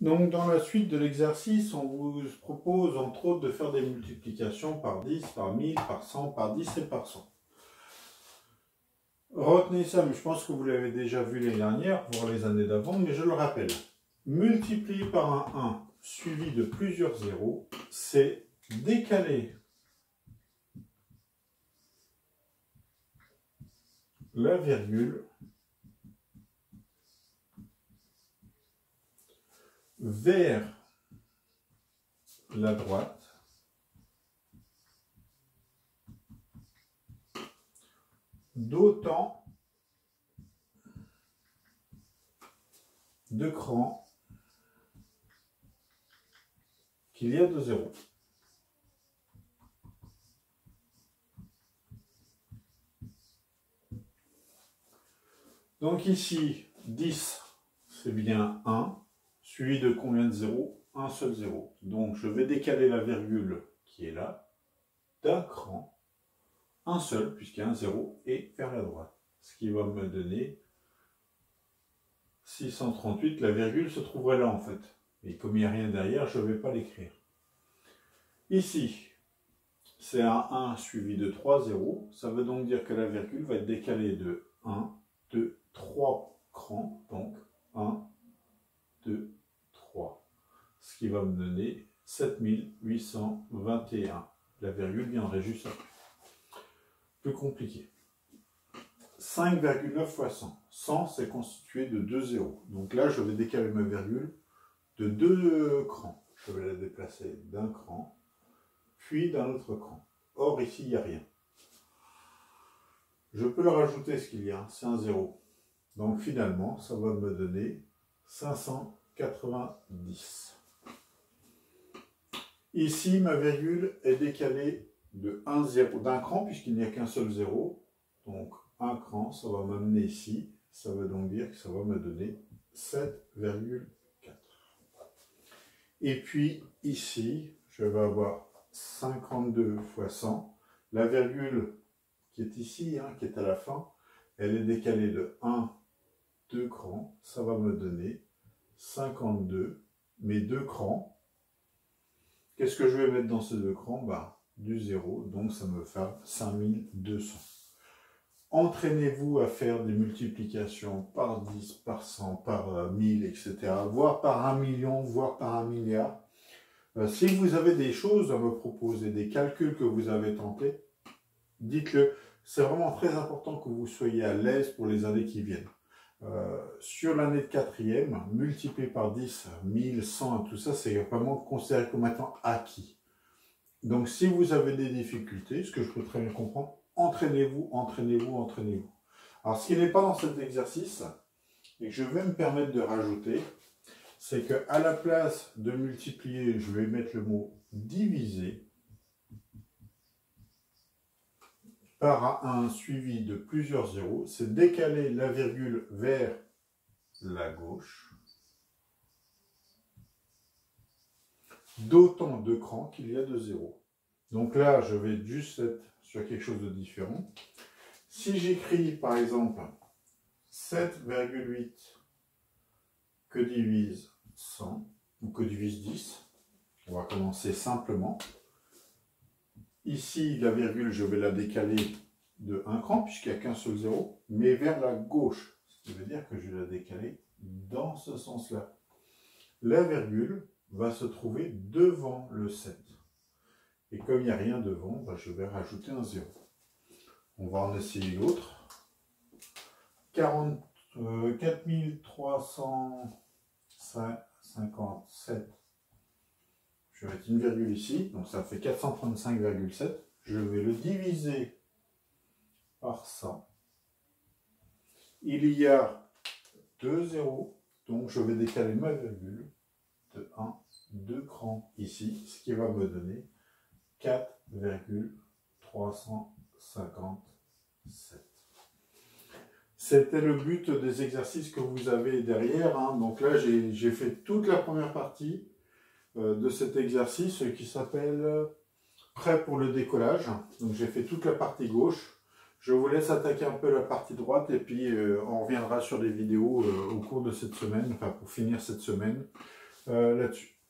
Donc dans la suite de l'exercice, on vous propose entre autres de faire des multiplications par 10, par 1000, par 100, par 10 et par 100. Retenez ça, mais je pense que vous l'avez déjà vu l'année dernière, voire les années d'avant, mais je le rappelle. Multiplier par un 1 suivi de plusieurs zéros, c'est décaler la virgule vers la droite d'autant de crans qu'il y a de zéros. Donc ici, 10, c'est bien 1, suivi de combien de zéros? Un seul zéro. Donc je vais décaler la virgule qui est là, d'un cran, un seul, puisqu'il y a un zéro, et vers la droite. Ce qui va me donner 638, la virgule se trouverait là en fait. Et comme il n'y a rien derrière, je ne vais pas l'écrire. Ici, c'est un 1 suivi de 3 zéros. Ça veut donc dire que la virgule va être décalée de 1, 2, 3 crans. Donc 1, 2, 3. Ce qui va me donner 7821. La virgule viendrait juste après. Plus compliqué. 5,9 fois 100. 100, c'est constitué de 2 zéros. Donc là, je vais décaler ma virgule de 2 crans. Je vais la déplacer d'un cran, puis d'un autre cran. Or, ici, il n'y a rien. Je peux le rajouter, ce qu'il y a, c'est un zéro. Donc finalement, ça va me donner 590. Ici, ma virgule est décalée de 1 zéro, d'un cran, puisqu'il n'y a qu'un seul zéro. Donc, un cran, ça va m'amener ici. Ça veut donc dire que ça va me donner 7,4. Et puis, ici, je vais avoir 52 fois 100. La virgule qui est ici, qui est à la fin, elle est décalée de 1, 2 crans. Ça va me donner 52, mes 2 crans. Qu'est-ce que je vais mettre dans ces 2 crans? Du 0, donc ça me fait 5200. Entraînez-vous à faire des multiplications par 10, par 100, par 1000, etc. Voire par 1 million, voire par 1 milliard. Si vous avez des choses à me proposer, des calculs que vous avez tentés, dites-le. C'est vraiment très important que vous soyez à l'aise pour les années qui viennent. Sur l'année de 4e, multiplié par 10, 1000, 100, tout ça, c'est vraiment considéré comme étant acquis. Donc, si vous avez des difficultés, ce que je peux très bien comprendre, entraînez-vous, entraînez-vous, entraînez-vous. Alors, ce qui n'est pas dans cet exercice, et que je vais me permettre de rajouter, c'est qu'à la place de multiplier, je vais mettre le mot diviser par un suivi de plusieurs zéros, c'est décaler la virgule vers la gauche d'autant de crans qu'il y a de zéros. Donc là, je vais juste être sur quelque chose de différent. Si j'écris par exemple 7,8 que divise 100 ou que divise 10, on va commencer simplement. Ici, la virgule, je vais la décaler de 1 cran, puisqu'il n'y a qu'un seul zéro, mais vers la gauche. Ce qui veut dire que je vais la décaler dans ce sens-là. La virgule va se trouver devant le 7. Et comme il n'y a rien devant, je vais rajouter un 0. On va en essayer l'autre. 4357. Je vais mettre une virgule ici, donc ça fait 435,7. Je vais le diviser par 100. Il y a 2 zéros, donc je vais décaler ma virgule de 1, 2 crans ici, ce qui va me donner 4,357. C'était le but des exercices que vous avez derrière. Donc là, j'ai fait toute la première partie de cet exercice qui s'appelle Prêt pour le décollage. Donc j'ai fait toute la partie gauche. Je vous laisse attaquer un peu la partie droite et puis on reviendra sur des vidéos au cours de cette semaine, enfin pour finir cette semaine, là-dessus.